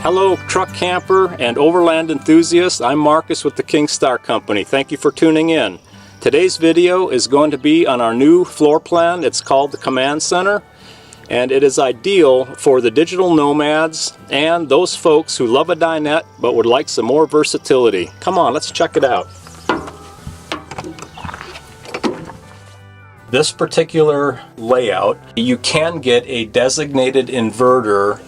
Hello truck camper and overland enthusiast, I'm Marcus with the Kingstar company. Thank you for tuning in. Today's video is going to be on our new floor plan. It's called the Command Center, and it is ideal for the digital nomads and those folks who love a dinette but would like some more versatility. Come on, let's check it out. This particular layout, you can get a designated inverter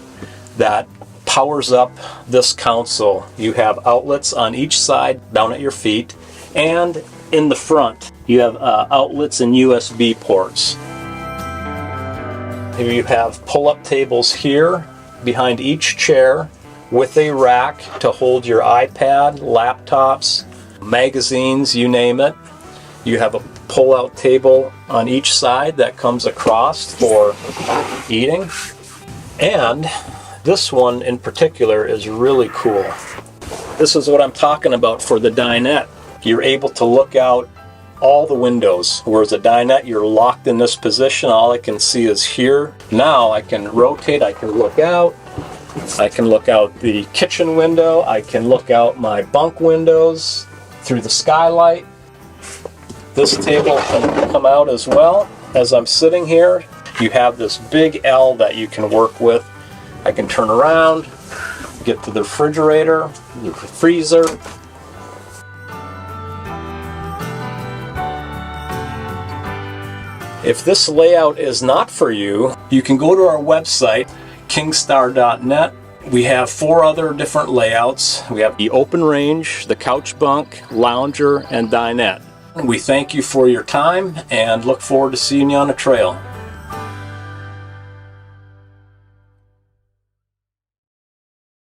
that powers up this console. You have outlets on each side down at your feet, and in the front you have outlets and USB ports. You have pull-up tables here behind each chair with a rack to hold your iPad, laptops, magazines, you name it. You have a pull-out table on each side that comes across for eating. And this one in particular is really cool. This is what I'm talking about for the dinette. You're able to look out all the windows, whereas a dinette you're locked in this position. All I can see is here. Now I can rotate, I can look out. I can look out the kitchen window, I can look out my bunk windows through the skylight. This table can come out as well. As I'm sitting here, you have this big L that you can work with. I can turn around, get to the refrigerator, the freezer. If this layout is not for you, you can go to our website, kingstar.net. We have 4 other different layouts. We have the open range, the couch bunk, lounger, and dinette. We thank you for your time and look forward to seeing you on the trail.